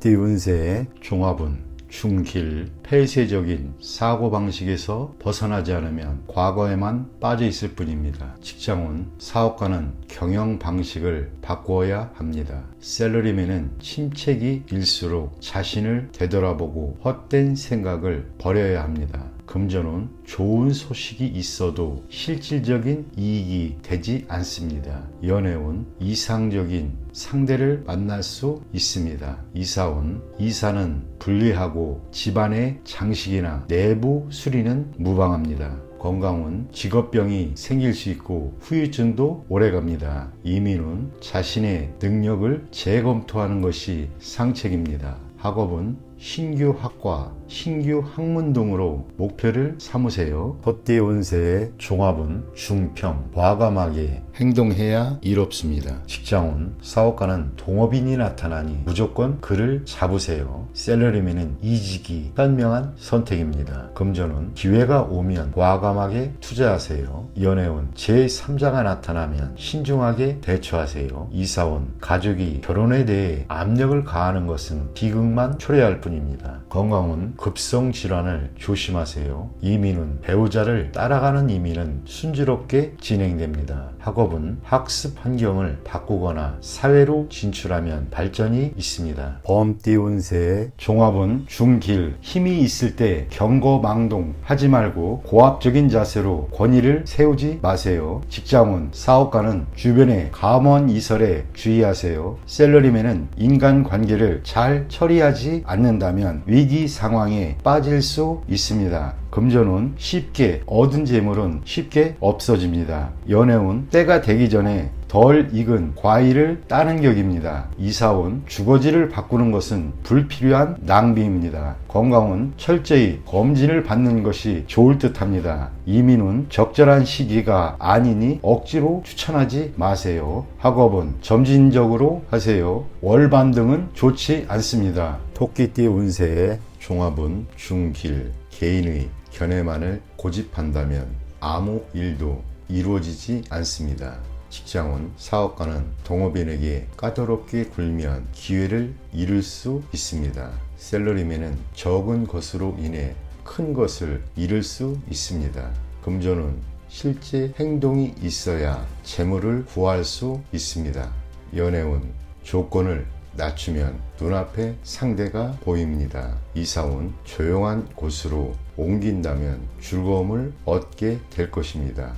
범띠 운세의 종합은 중길, 폐쇄적인 사고방식에서 벗어나지 않으면 과거에만 빠져 있을 뿐입니다. 직장운, 사업가는 경영방식을 바꾸어야 합니다. 셀러리맨은 침체기 일수록 자신을 되돌아보고 헛된 생각을 버려야 합니다. 금전운, 좋은 소식이 있어도 실질적인 이익이 되지 않습니다. 연애운, 이상적인 상대를 만날 수 있습니다. 이사운, 이사는 불리하고 집안의 장식이나 내부 수리는 무방합니다. 건강운, 직업병이 생길 수 있고 후유증도 오래갑니다. 이민운, 자신의 능력을 재검토하는 것이 상책입니다. 학업은 신규 학과, 신규 학문 등으로 목표를 삼으세요. 헛띠 운세의 종합은 중평, 과감하게 행동해야 이롭습니다. 직장운, 사업가는 동업인이 나타나니 무조건 그를 잡으세요. 셀러리맨은 이직이 현명한 선택입니다. 금전운, 기회가 오면 과감하게 투자하세요. 연애운, 제3자가 나타나면 신중하게 대처하세요. 이사운, 가족이 결혼에 대해 압력을 가하는 것은 비극만 초래할 뿐입니다. 건강운, 급성 질환을 조심하세요. 이민은 배우자를 따라가는 이민은 순조롭게 진행됩니다. 학업은 학습 환경을 바꾸거나 사회로 진출하면 발전이 있습니다. 범띠 운세의 종합은 중길, 힘이 있을 때 경거망동 하지 말고 고압적인 자세로 권위를 세우지 마세요. 직장운, 사업가는 주변의 감언이설에 주의하세요. 셀러리맨은 인간관계를 잘 처리하지 않는다면 위기 상황에 빠질 수 있습니다. 금전운, 쉽게 얻은 재물은 쉽게 없어집니다. 연애운, 때가 되기 전에 덜 익은 과일을 따는 격입니다. 이사운, 주거지를 바꾸는 것은 불필요한 낭비입니다. 건강운, 철저히 검진을 받는 것이 좋을 듯 합니다. 이민운, 적절한 시기가 아니니 억지로 추천하지 마세요. 학업은 점진적으로 하세요. 월반등은 좋지 않습니다. 토끼띠 운세의 종합은 중길, 개인의 견해만을 고집한다면 아무 일도 이루어지지 않습니다. 직장운, 사업가는 동업인에게 까다롭게 굴면 기회를 잃을 수 있습니다. 셀러리맨은 적은 것으로 인해 큰 것을 잃을 수 있습니다. 금전운, 실제 행동이 있어야 재물을 구할 수 있습니다. 연애운, 조건을 낮추면 눈앞에 상대가 보입니다. 이사운, 조용한 곳으로 옮긴다면 즐거움을 얻게 될 것입니다.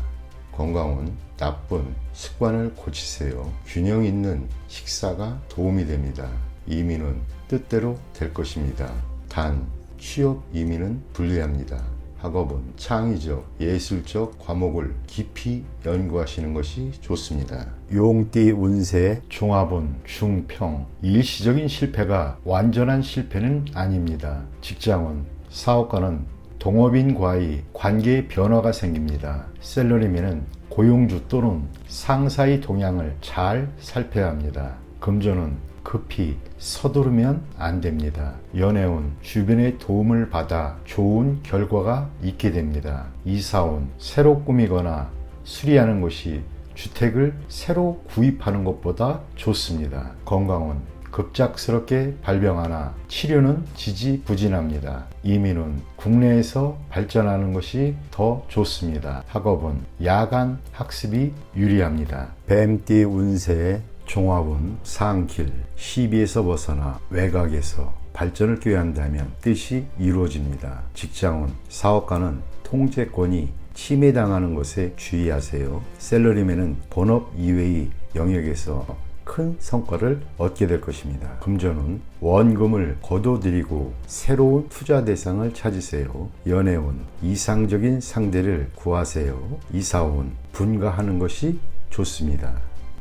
건강운, 나쁜 습관을 고치세요. 균형 있는 식사가 도움이 됩니다. 이민은 뜻대로 될 것입니다. 단, 취업 이민은 불리합니다. 학업은 창의적, 예술적 과목을 깊이 연구하시는 것이 좋습니다. 용띠 운세 종합은 중평, 일시적인 실패가 완전한 실패는 아닙니다. 직장은, 사업가는 동업인과의 관계의 변화가 생깁니다. 셀러리맨은 고용주 또는 상사의 동향을 잘 살펴야 합니다. 금전은 급히 서두르면 안 됩니다. 연애운, 주변의 도움을 받아 좋은 결과가 있게 됩니다. 이사운, 새로 꾸미거나 수리하는 것이 주택을 새로 구입하는 것보다 좋습니다. 건강운, 급작스럽게 발병하나 치료는 지지부진합니다. 이민은 국내에서 발전하는 것이 더 좋습니다. 학업은 야간 학습이 유리합니다. 뱀띠 운세의 종합은 상길, 시비에서 벗어나 외곽에서 발전을 꾀한다면 뜻이 이루어집니다. 직장은, 사업가는 통제권이 침해당하는 것에 주의하세요. 셀러리맨은 본업 이외의 영역에서 큰 성과를 얻게 될 것입니다. 금전운, 원금을 거둬들이고 새로운 투자 대상을 찾으세요. 연애운, 이상적인 상대를 구하세요. 이사운, 분가하는 것이 좋습니다.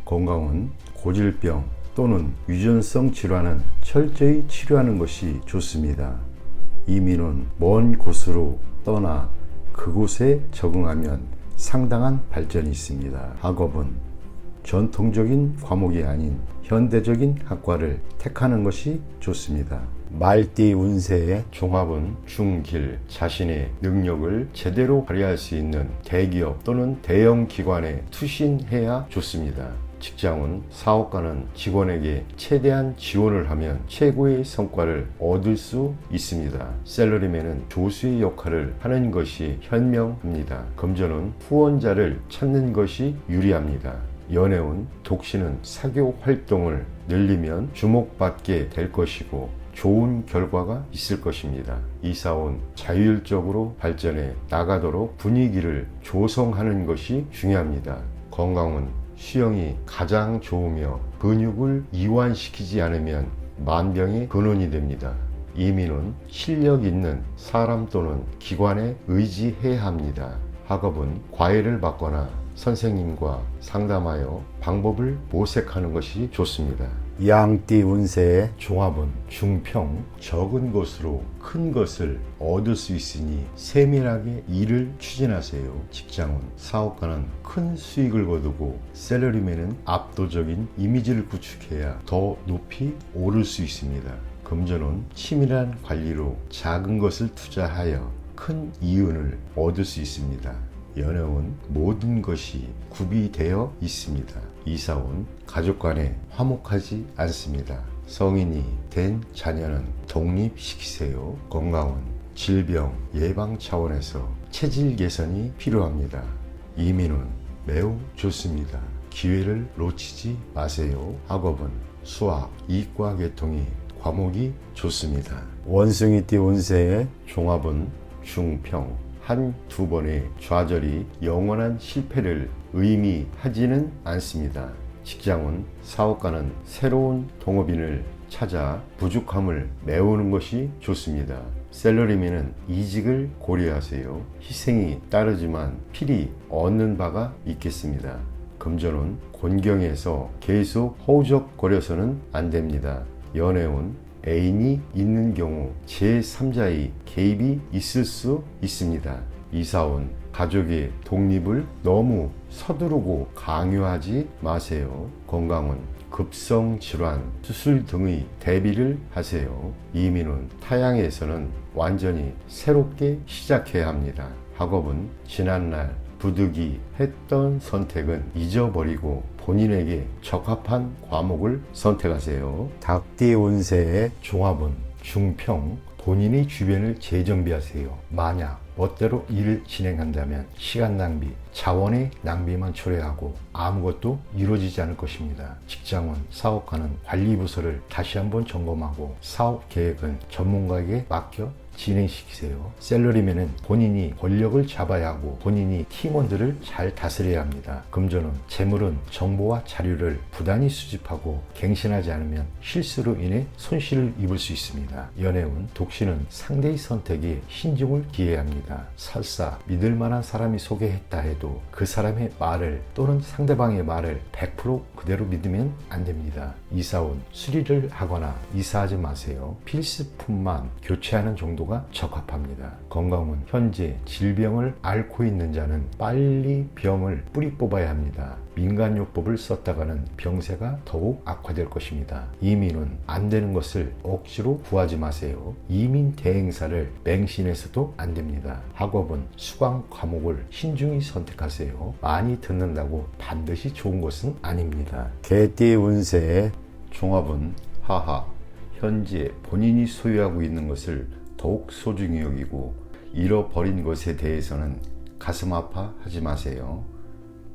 건강운, 고질병 또는 유전성 질환은 철저히 치료하는 것이 좋습니다. 이민은 먼 곳으로 떠나 그곳에 적응하면 상당한 발전이 있습니다. 학업은 전통적인 과목이 아닌 현대적인 학과를 택하는 것이 좋습니다. 말띠 운세의 종합은 중길, 자신의 능력을 제대로 발휘할 수 있는 대기업 또는 대형 기관에 투신해야 좋습니다. 직장운 사업가는 직원에게 최대한 지원을 하면 최고의 성과를 얻을 수 있습니다. 셀러리맨은 조수의 역할을 하는 것이 현명합니다. 금전운 후원자를 찾는 것이 유리합니다. 연애운 독신은 사교 활동을 늘리면 주목받게 될 것이고 좋은 결과가 있을 것입니다. 이사운 자율적으로 발전해 나가도록 분위기를 조성하는 것이 중요합니다. 건강은 수영이 가장 좋으며 근육을 이완시키지 않으면 만병의 근원이 됩니다. 이민은 실력 있는 사람 또는 기관에 의지해야 합니다. 학업은 과외를 받거나 선생님과 상담하여 방법을 모색하는 것이 좋습니다. 양띠 운세의 종합은 중평, 적은 것으로 큰 것을 얻을 수 있으니 세밀하게 일을 추진하세요. 직장은 사업가는 큰 수익을 거두고 셀러리맨은 압도적인 이미지를 구축해야 더 높이 오를 수 있습니다. 금전은 치밀한 관리로 작은 것을 투자하여 큰 이윤을 얻을 수 있습니다. 연애운 모든 것이 구비되어 있습니다. 이사운 가족 간에 화목하지 않습니다. 성인이 된 자녀는 독립시키세요. 건강은 질병 예방 차원에서 체질 개선이 필요합니다. 이민은 매우 좋습니다. 기회를 놓치지 마세요. 학업은 수학, 이과 계통이 과목이 좋습니다. 원숭이띠 운세의 종합은 중평, 한두 번의 좌절이 영원한 실패를 의미하지는 않습니다. 직장은 사업가는 새로운 동업인을 찾아 부족함을 메우는 것이 좋습니다. 셀러리맨은 이직을 고려하세요. 희생이 따르지만 필히 얻는 바가 있겠습니다. 금전은 곤경에서 계속 허우적거려서는 안 됩니다. 연애운 애인이 있는 경우 제3자의 개입이 있을 수 있습니다. 이사운 가족의 독립을 너무 서두르고 강요하지 마세요. 건강은 급성 질환, 수술 등의 대비를 하세요. 이민은 타양에서는 완전히 새롭게 시작해야 합니다. 학업은 지난날 부득이 했던 선택은 잊어버리고 본인에게 적합한 과목을 선택하세요. 닭띠 운세의 종합은 중평, 본인의 주변을 재정비하세요. 만약 멋대로 일을 진행한다면 시간 낭비, 자원의 낭비만 초래하고 아무것도 이루어지지 않을 것입니다. 직장은 사업가는 관리부서를 다시 한번 점검하고 사업 계획은 전문가에게 맡겨 진행시키세요. 셀러리맨은 본인이 권력을 잡아야 하고 본인이 팀원들을 잘 다스려야 합니다. 금전은 재물은 정보와 자료를 부단히 수집하고 갱신하지 않으면 실수로 인해 손실을 입을 수 있습니다. 연애운 독신은 상대의 선택에 신중을 기해야 합니다. 설사 믿을 만한 사람이 소개했다 해도 그 사람의 말을 또는 상대방의 말을 100% 그대로 믿으면 안 됩니다. 이사운 수리를 하거나 이사하지 마세요. 필수품만 교체하는 정도 가 적합합니다. 건강은 현재 질병을 앓고 있는 자는 빨리 병을 뿌리 뽑아야 합니다. 민간요법을 썼다가는 병세가 더욱 악화될 것입니다. 이민은 안 되는 것을 억지로 구하지 마세요. 이민 대행사를 맹신해서도 안 됩니다. 학업은 수강 과목을 신중히 선택하세요. 많이 듣는다고 반드시 좋은 것은 아닙니다. 개띠 운세의 종합은 하하, 현재 본인이 소유하고 있는 것을 더욱 소중히 여기고 잃어버린 것에 대해서는 가슴 아파하지 마세요.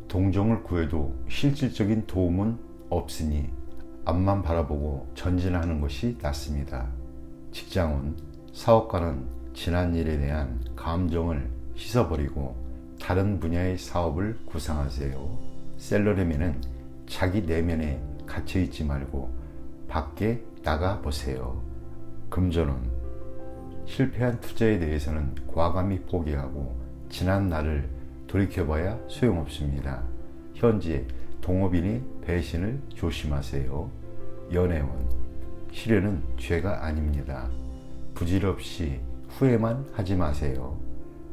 동정을 구해도 실질적인 도움은 없으니 앞만 바라보고 전진하는 것이 낫습니다. 직장은 사업가는 지난 일에 대한 감정을 씻어버리고 다른 분야의 사업을 구상하세요. 셀러리맨은 자기 내면에 갇혀있지 말고 밖에 나가보세요. 금전은 실패한 투자에 대해서는 과감히 포기하고 지난 날을 돌이켜봐야 소용없습니다. 현재 동업인의 배신을 조심하세요. 연애운 실현은 죄가 아닙니다. 부질없이 후회만 하지 마세요.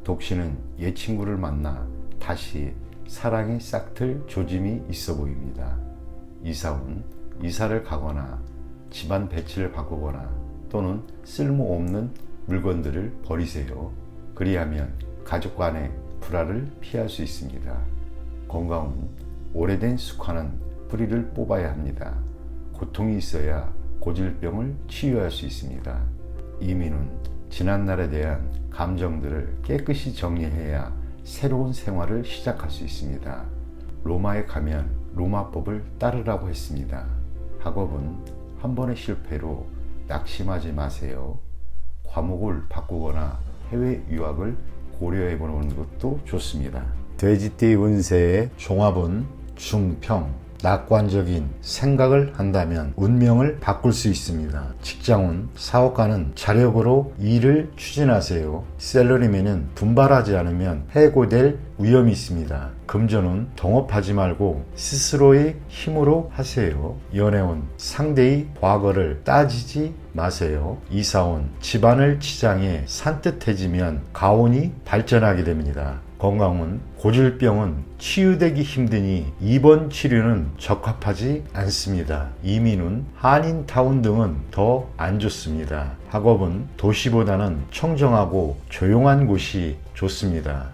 독신은 옛 친구를 만나 다시 사랑이 싹틀 조짐이 있어 보입니다. 이사운 이사를 가거나 집안 배치를 바꾸거나 또는 쓸모없는 물건들을 버리세요. 그리하면 가족 간의 불화를 피할 수 있습니다. 건강은 오래된 습관은 뿌리를 뽑아야 합니다. 고통이 있어야 고질병을 치유할 수 있습니다. 이민은 지난날에 대한 감정들을 깨끗이 정리해야 새로운 생활을 시작할 수 있습니다. 로마에 가면 로마법을 따르라고 했습니다. 학업은 한 번의 실패로 낙심하지 마세요. 과목을 바꾸거나 해외 유학을 고려해 보는 것도 좋습니다. 돼지띠 운세의 종합은 중평. 낙관적인 생각을 한다면 운명을 바꿀 수 있습니다. 직장운, 사업가는 자력으로 일을 추진하세요. 셀러리맨은 분발하지 않으면 해고될 위험이 있습니다. 금전운, 동업하지 말고 스스로의 힘으로 하세요. 연애운, 상대의 과거를 따지지 마세요. 이사운, 집안을 치장해 산뜻해지면 가온이 발전하게 됩니다. 건강은 고질병은 치유되기 힘드니 입원 치료는 적합하지 않습니다. 이민은 한인타운 등은 더 안 좋습니다. 학업은 도시보다는 청정하고 조용한 곳이 좋습니다.